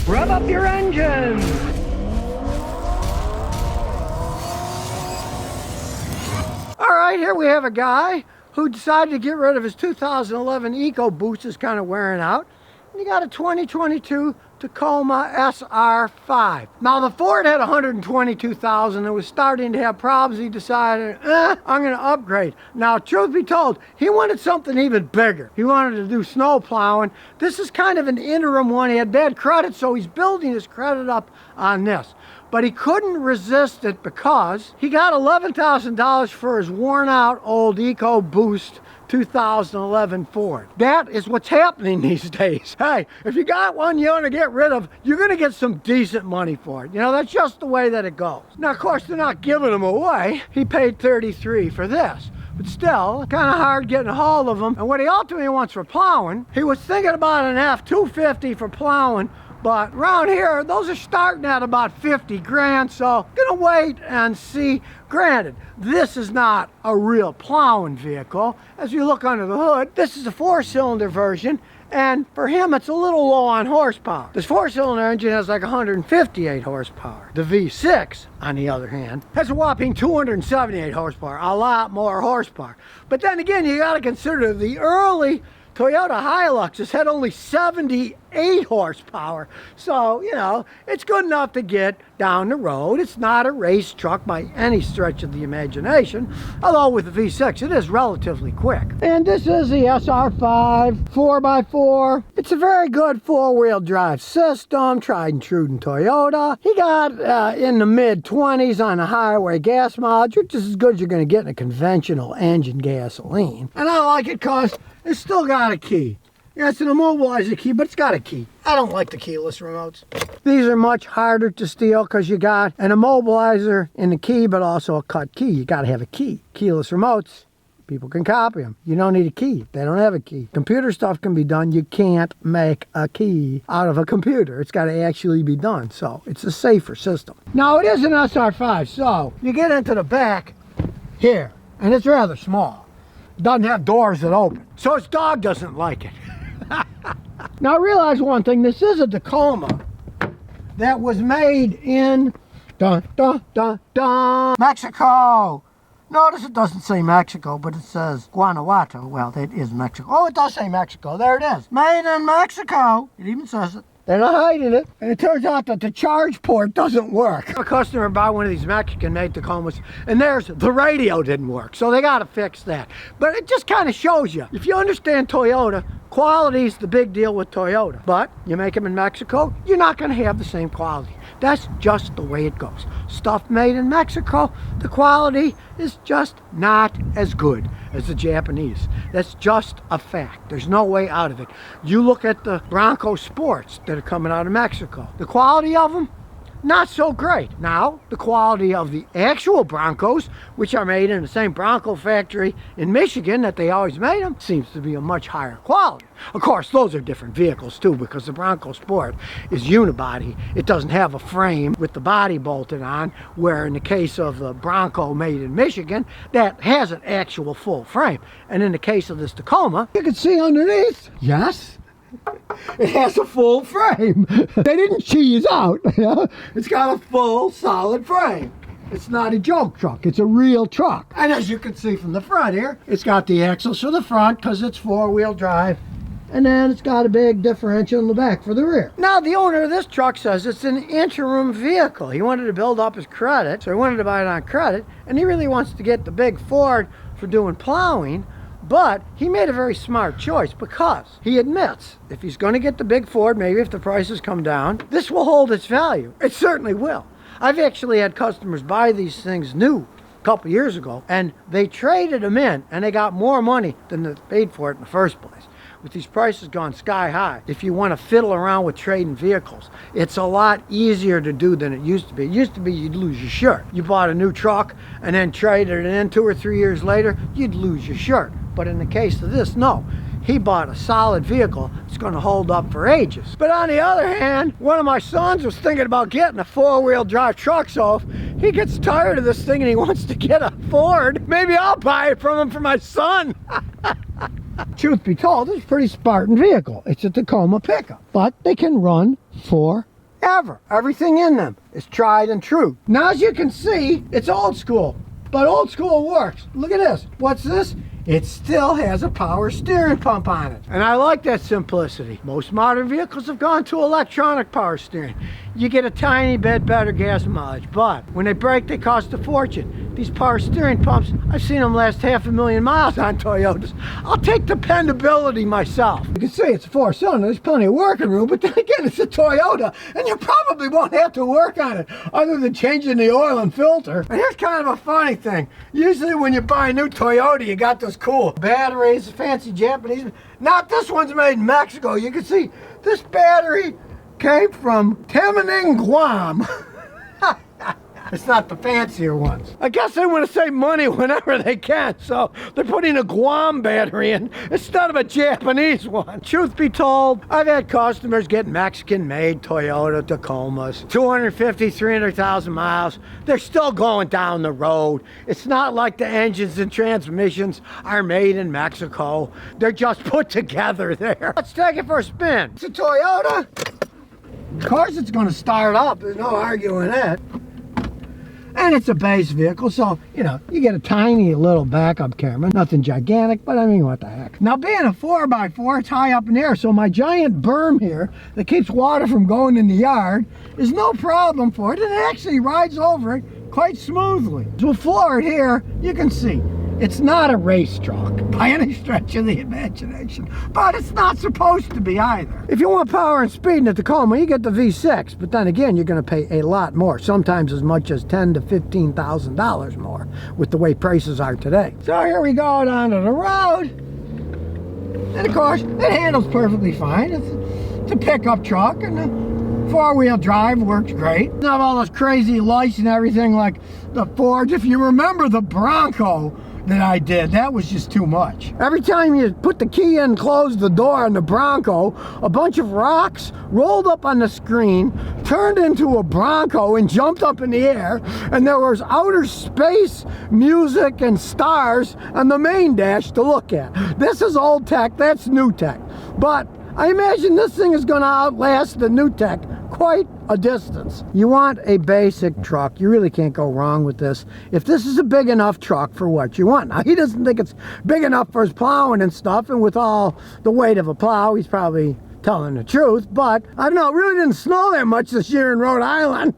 Rev up your engines! Alright, here we have a guy who decided to get rid of his 2011 EcoBoost. Is kind of wearing out. And he got a 2022 Tacoma SR5. Now the Ford had 122,000. It was starting to have problems. He decided, I'm going to upgrade. Now, truth be told, he wanted something even bigger. He wanted to do snow plowing. This is kind of an interim one. He had bad credit, so he's building his credit up on this. But he couldn't resist it because he got $11,000 for his worn out old EcoBoost 2011 Ford. That is what's happening these days. Hey, if you got one you want to get rid of, you're going to get some decent money for it. You know, that's just the way that it goes. Now, of course, they're not giving them away. He paid $33 for this. But still, kind of hard getting a hold of them. And what he ultimately wants for plowing, he was thinking about an F-250 for plowing. But around here, those are starting at about 50 grand, so gonna wait and see. Granted, this is not a real plowing vehicle. As you look under the hood, this is a 4-cylinder version, and for him, it's a little low on horsepower. This 4-cylinder engine has like 158 horsepower. The V6, on the other hand, has a whopping 278 horsepower, a lot more horsepower. But then again, you gotta consider the early Toyota Hiluxes had only 78 horsepower. So, you know, it's good enough to get down the road. It's not a race truck by any stretch of the imagination. Although with the V6, it is relatively quick. And this is the SR5 4x4. It's a very good 4-wheel drive system, tried and true in Toyota. He got in the mid-20s on a highway gas mileage, which is as good as you're going to get in a conventional engine gasoline. And I like it because it's still got a key. Yeah, it's an immobilizer key, but it's got a key. I don't like the keyless remotes. These are much harder to steal because you got an immobilizer in the key, but also a cut key. You got to have a key. Keyless remotes, people can copy them. You don't need a key. They don't have a key. Computer stuff can be done. You can't make a key out of a computer. It's got to actually be done. So it's a safer system. Now it is an SR5, so you get into the back here, and it's rather small. Doesn't have doors that open, so his dog doesn't like it. Now realize one thing, this is a Tacoma that was made in Mexico. Notice it doesn't say Mexico, but it says Guanajuato. Well, it is Mexico. Oh, it does say Mexico. There it is. Made in Mexico. It even says it. They're not hiding it. And it turns out that the charge port doesn't work. A customer bought one of these Mexican-made Tacomas, and the radio didn't work. So they got to fix that. But it just kind of shows you, if you understand Toyota, quality is the big deal with Toyota. But you make them in Mexico, you're not going to have the same quality. That's just the way it goes. Stuff made in Mexico, the quality is just not as good as the Japanese. That's just a fact. There's no way out of it. You look at the Bronco Sports that are coming out of Mexico. The quality of them, not so great. Now, the quality of the actual Broncos, which are made in the same Bronco factory in Michigan that they always made them, seems to be a much higher quality. Of course, those are different vehicles too, because the Bronco Sport is unibody. It doesn't have a frame with the body bolted on, where in the case of the Bronco made in Michigan, that has an actual full frame. And in the case of this Tacoma, you can see underneath, yes, it has a full frame. They didn't cheese out. It's got a full, solid frame. It's not a joke truck. It's a real truck. And as you can see from the front here, it's got the axles for the front because it's 4-wheel drive. And then it's got a big differential in the back for the rear. Now, the owner of this truck says it's an interim vehicle. He wanted to build up his credit, so he wanted to buy it on credit. And he really wants to get the big Ford for doing plowing. But he made a very smart choice because he admits if he's going to get the big Ford, maybe if the prices come down, this will hold its value. It certainly will. I've actually had customers buy these things new a couple years ago, and they traded them in, and they got more money than they paid for it in the first place. With these prices gone sky high, if you want to fiddle around with trading vehicles, it's a lot easier to do than it used to be. It used to be you'd lose your shirt. You bought a new truck and then traded it in 2 or 3 years later, you'd lose your shirt. But in the case of this, no. He bought a solid vehicle that's going to hold up for ages. But on the other hand, one of my sons was thinking about getting a 4-wheel drive truck, so if he gets tired of this thing and he wants to get a Ford, maybe I'll buy it from him for my son. Truth be told, it's a pretty Spartan vehicle. It's a Tacoma pickup, but they can run 4 ever. Everything in them is tried and true. Now, as you can see, it's old school, but old school works. Look at this. What's this? It still has a power steering pump on it. And I like that simplicity. Most modern vehicles have gone to electronic power steering. You get a tiny bit better gas mileage, but when they break, they cost a fortune. These power steering pumps, I've seen them last 500,000 miles on Toyotas. I'll take dependability myself. You can see it's a 4-cylinder, there's plenty of working room, but then again, it's a Toyota, and you probably won't have to work on it other than changing the oil and filter. And here's kind of a funny thing. Usually when you buy a new Toyota, you got those cool batteries, fancy Japanese. Not this one's made in Mexico. You can see this battery came from Temening, Guam. It's not the fancier ones. I guess they want to save money whenever they can, so they're putting a Guam battery in instead of a Japanese one. Truth be told, I've had customers get Mexican-made Toyota Tacomas, 250, 300,000 miles. They're still going down the road. It's not like the engines and transmissions are made in Mexico. They're just put together there. Let's take it for a spin. It's a Toyota. Of course it's going to start up. There's no arguing that. And it's a base vehicle, so, you know, you get a tiny little backup camera. Nothing gigantic, but I mean, what the heck. Now, being a 4x4, it's high up in the air, so my giant berm here that keeps water from going in the yard is no problem for it, and it actually rides over it quite smoothly. So floor it here, you can see. It's not a race truck by any stretch of the imagination, but it's not supposed to be either. If you want power and speed in the Tacoma, you get the V6, but then again, you're going to pay a lot more, sometimes as much as $10,000 to $15,000 more with the way prices are today. So here we go down to the road, and of course, it handles perfectly fine. It's a pickup truck, and the four-wheel drive works great. Not all those crazy lights and everything like the Ford. If you remember the Bronco that I did, that was just too much. Every time you put the key in and close the door on the Bronco, a bunch of rocks rolled up on the screen, turned into a Bronco and jumped up in the air, and there was outer space music and stars on the main dash to look at. This is old tech, that's new tech. But I imagine this thing is going to outlast the new tech quite a distance. You want a basic truck. You really can't go wrong with this. If this is a big enough truck for what you want. Now, he doesn't think it's big enough for his plowing and stuff, and with all the weight of a plow, he's probably telling the truth, but I don't know, it really didn't snow that much this year in Rhode Island.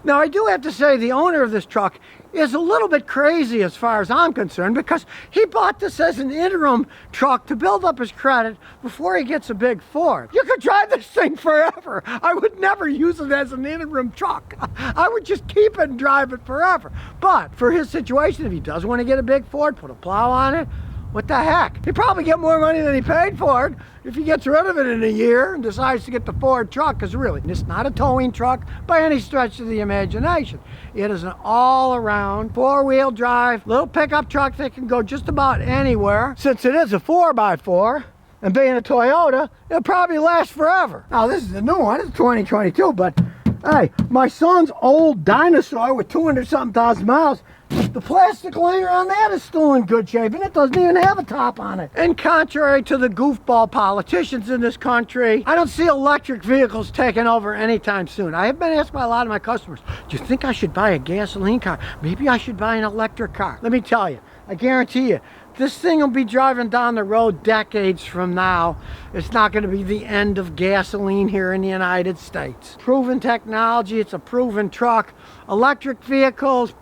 Now, I do have to say the owner of this truck is a little bit crazy as far as I'm concerned, because he bought this as an interim truck to build up his credit before he gets a big Ford. You could drive this thing forever. I would never use it as an interim truck. I would just keep it and drive it forever. But for his situation, if he does want to get a big Ford, put a plow on it, what the heck? He'd probably get more money than he paid for it if he gets rid of it in a year and decides to get the Ford truck, because really, it's not a towing truck by any stretch of the imagination. It is an all-around, four-wheel drive, little pickup truck that can go just about anywhere. Since it is a 4x4, and being a Toyota, it'll probably last forever. Now, this is a new one, it's 2022, but hey, my son's old dinosaur with 200-something thousand miles, the plastic liner on that is still in good shape, and it doesn't even have a top on it. And contrary to the goofball politicians in this country, I don't see electric vehicles taking over anytime soon. I have been asked by a lot of my customers, do you think I should buy a gasoline car? Maybe I should buy an electric car. Let me tell you, I guarantee you, this thing will be driving down the road decades from now. It's not going to be the end of gasoline here in the United States. Proven technology, it's a proven truck. Electric vehicles,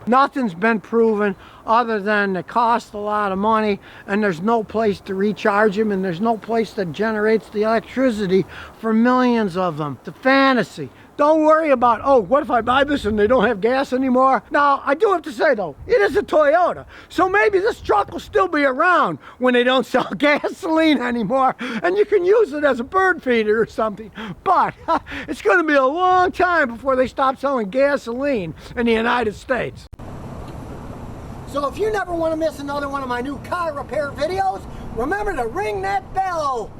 nothing's been proven other than they cost a lot of money, and there's no place to recharge them, and there's no place that generates the electricity for millions of them. It's a fantasy. Don't worry about, oh, what if I buy this and they don't have gas anymore? Now, I do have to say, though, it is a Toyota. So maybe this truck will still be around when they don't sell gasoline anymore, and you can use it as a bird feeder or something. But it's going to be a long time before they stop selling gasoline in the United States. So if you never want to miss another one of my new car repair videos, remember to ring that bell.